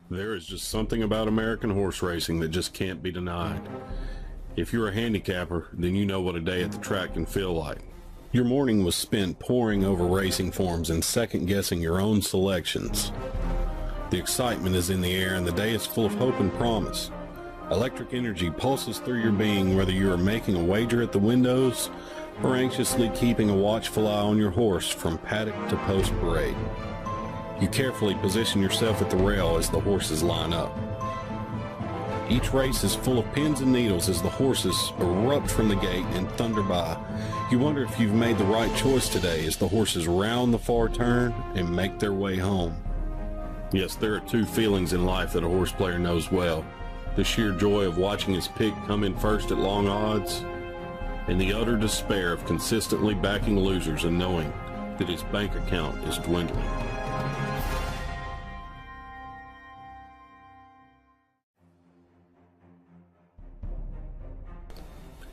There is just something about American horse racing that just can't be denied. If you're a handicapper, then you know what a day at the track can feel like. Your morning was spent poring over racing forms and second-guessing your own selections. The excitement is in the air and the day is full of hope and promise. Electric energy pulses through your being whether you are making a wager at the windows or anxiously keeping a watchful eye on your horse from paddock to post parade. You carefully position yourself at the rail as the horses line up. Each race is full of pins and needles as the horses erupt from the gate and thunder by. You wonder if you've made the right choice today as the horses round the far turn and make their way home. Yes, there are two feelings in life that a horse player knows well. The sheer joy of watching his pick come in first at long odds, and the utter despair of consistently backing losers and knowing that his bank account is dwindling.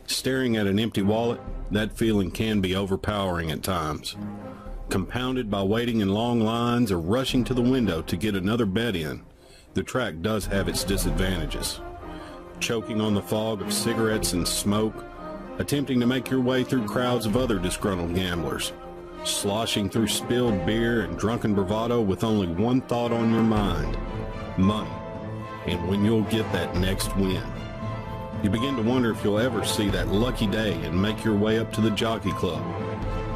Staring at an empty wallet, that feeling can be overpowering at times. Compounded by waiting in long lines or rushing to the window to get another bet in, the track does have its disadvantages. Choking on the fog of cigarettes and smoke, attempting to make your way through crowds of other disgruntled gamblers, sloshing through spilled beer and drunken bravado with only one thought on your mind: money, and when you'll get that next win. You begin to wonder if you'll ever see that lucky day and make your way up to the Jockey Club,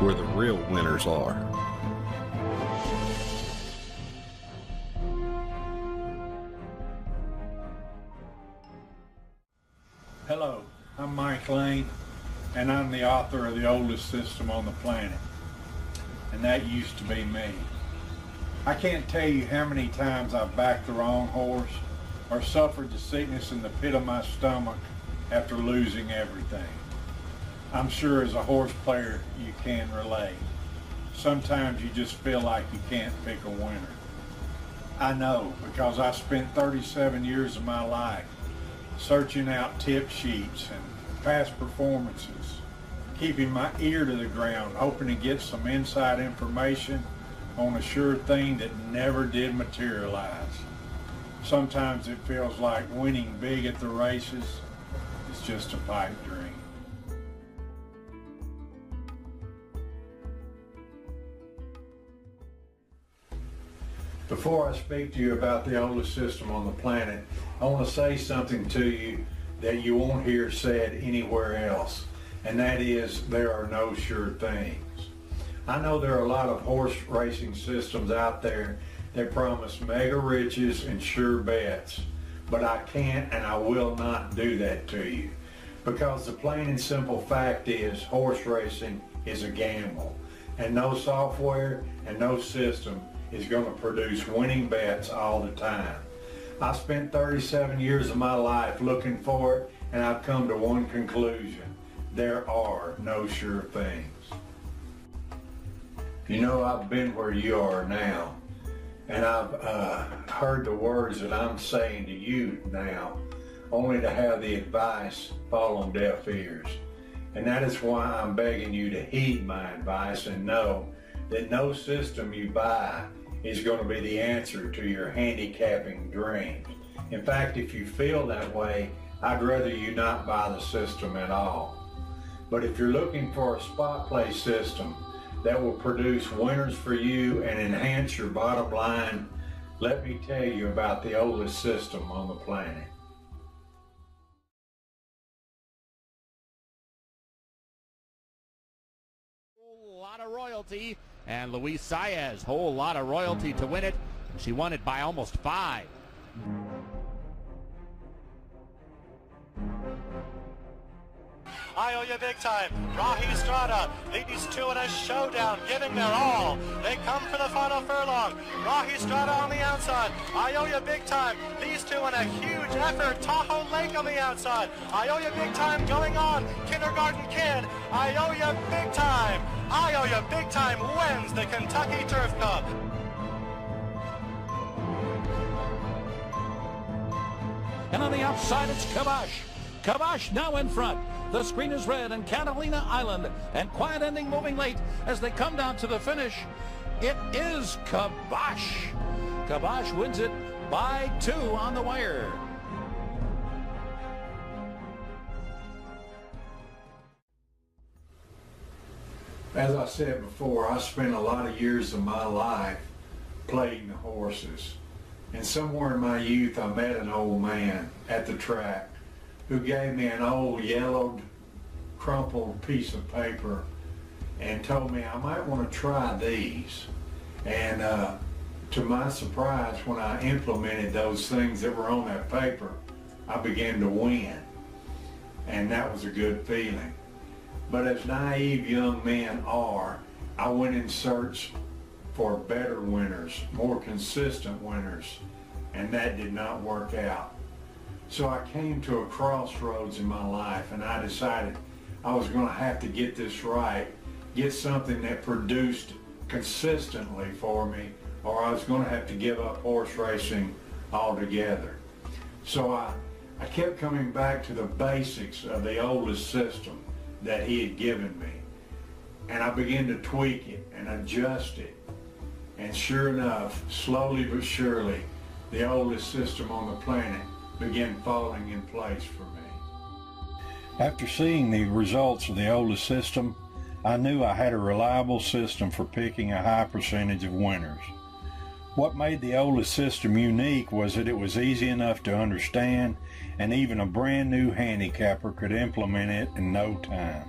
where the real winners are. Hello, I'm Mike Lane, and I'm the author of The Oldest System on the Planet, and that used to be me. I can't tell you how many times I've backed the wrong horse or suffered the sickness in the pit of my stomach after losing everything. I'm sure as a horse player you can relate. Sometimes you just feel like you can't pick a winner. I know, because I spent 37 years of my life searching out tip sheets and past performances, keeping my ear to the ground, hoping to get some inside information on a sure thing that never did materialize. Sometimes it feels like winning big at the races is just a pipe dream. Before I speak to you about the oldest system on the planet, I want to say something to you that you won't hear said anywhere else, and that is there are no sure things. I know there are a lot of horse racing systems out there that promise mega riches and sure bets, but I can't and I will not do that to you, because the plain and simple fact is horse racing is a gamble, and no software and no system is going to produce winning bets all the time. I spent 37 years of my life looking for it, and I've come to one conclusion: there are no sure things. You know, I've been where you are now, and I've heard the words that I'm saying to you now, only to have the advice fall on deaf ears. And that is why I'm begging you to heed my advice and know that no system you buy is going to be the answer to your handicapping dreams. In fact, if you feel that way, I'd rather you not buy the system at all. But if you're looking for a spot play system that will produce winners for you and enhance your bottom line, let me tell you about the oldest system on the planet. Whole lot of royalty, and Luis Saez, whole lot of royalty to win it. She won it by almost 5. I owe you big time. Rahi Strada, these two in a showdown, giving their all. They come for the final furlong. Rahi Strada on the outside. I owe you big time. These two in a huge effort. Tahoe Lake on the outside. I owe you big time going on. Kindergarten Kid. I owe you big time. I owe you big time wins the Kentucky Turf Cup. And on the outside, it's Kabash. Kabash now in front. The screen is red, and Catalina Island and Quiet Ending moving late as they come down to the finish. It is Kabash. Kabosh wins it by 2 on the wire. As I said before, I spent a lot of years of my life playing the horses. And somewhere in my youth, I met an old man at the track who gave me an old yellowed, crumpled piece of paper and told me I might want to try these. And to my surprise, when I implemented those things that were on that paper, I began to win. And that was a good feeling. But as naive young men are, I went in search for better winners, more consistent winners, and that did not work out. So I came to a crossroads in my life, and I decided I was going to have to get this right, get something that produced consistently for me, or I was going to have to give up horse racing altogether. So I kept coming back to the basics of the oldest system that he had given me. And I began to tweak it and adjust it. And sure enough, slowly but surely, the oldest system on the planet began falling in place for me. After seeing the results of the oldest system, I knew I had a reliable system for picking a high percentage of winners. What made the oldest system unique was that it was easy enough to understand, and even a brand new handicapper could implement it in no time.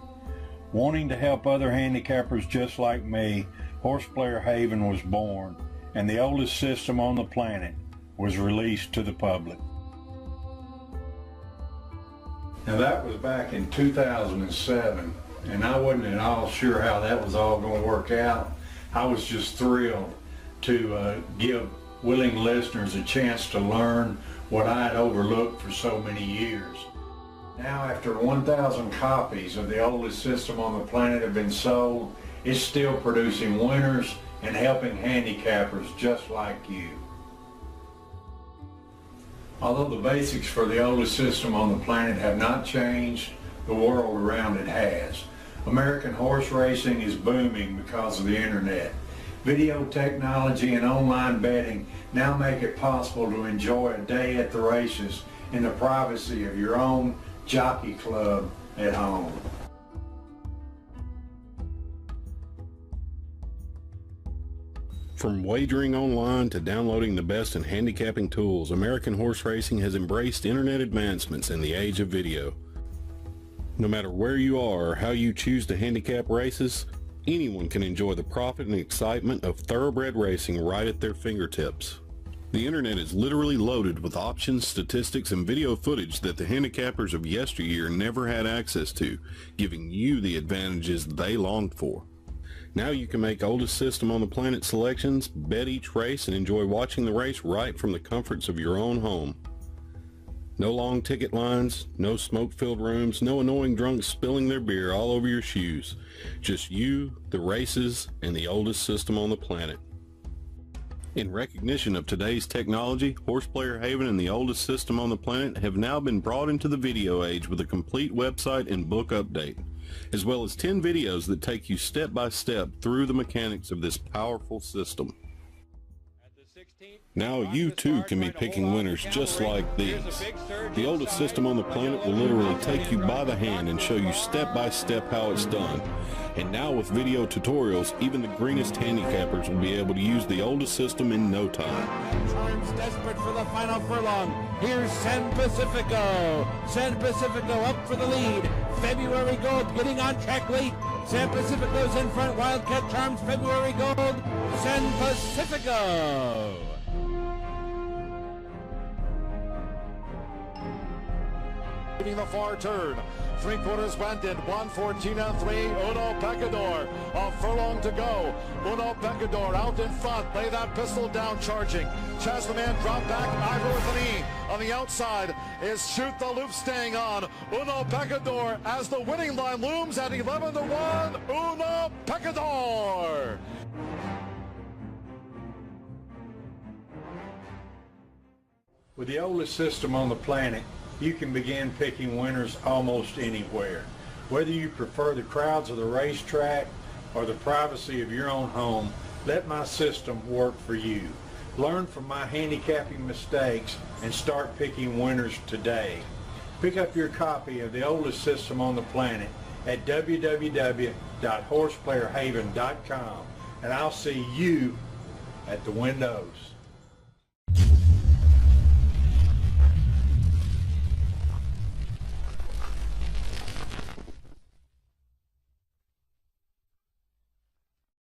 Wanting to help other handicappers just like me, Horseplayer Haven was born, and the oldest system on the planet was released to the public. Now that was back in 2007, and I wasn't at all sure how that was all going to work out. I was just thrilled to give willing listeners a chance to learn what I had overlooked for so many years. Now, after 1,000 copies of the oldest system on the planet have been sold, it's still producing winners and helping handicappers just like you. Although the basics for the oldest system on the planet have not changed, the world around it has. American horse racing is booming because of the internet. Video technology and online betting now make it possible to enjoy a day at the races in the privacy of your own jockey club at home. From wagering online to downloading the best in handicapping tools, American Horse Racing has embraced internet advancements in the age of video. No matter where you are or how you choose to handicap races, anyone can enjoy the profit and excitement of thoroughbred racing right at their fingertips. The internet is literally loaded with options, statistics, and video footage that the handicappers of yesteryear never had access to, giving you the advantages they longed for. Now you can make oldest system on the planet selections, bet each race, and enjoy watching the race right from the comforts of your own home. No long ticket lines, no smoke-filled rooms, no annoying drunks spilling their beer all over your shoes. Just you, the races, and the oldest system on the planet. In recognition of today's technology, Horseplayer Haven and the oldest system on the planet have now been brought into the video age with a complete website and book update, as well as 10 videos that take you step by step through the mechanics of this powerful system. Now you too can be picking winners just like these. The oldest system on the planet will literally take you by the hand and show you step by step how it's done. And now with video tutorials, even the greenest handicappers will be able to use the oldest system in no time. Charms desperate for the final furlong. Here's San Pacifico. San Pacifico up for the lead. February Gold getting on track late. San Pacifico's in front. Wildcat Charms, February Gold. San Pacifico. The far turn. 3/4 went in 1:14 and 3. Uno Pecador. A furlong to go. Uno Pecador out in front. Lay that pistol down, charging. Chaz the man drop back. Ivor with an E. On the outside is Shoot the Loop staying on. Uno Pecador as the winning line looms at 11-1. Uno Pecador. With the oldest system on the planet, you can begin picking winners almost anywhere. Whether you prefer the crowds of the racetrack or the privacy of your own home, let my system work for you. Learn from my handicapping mistakes and start picking winners today. Pick up your copy of The Oldest System on the Planet at www.horseplayerhaven.com, and I'll see you at the windows.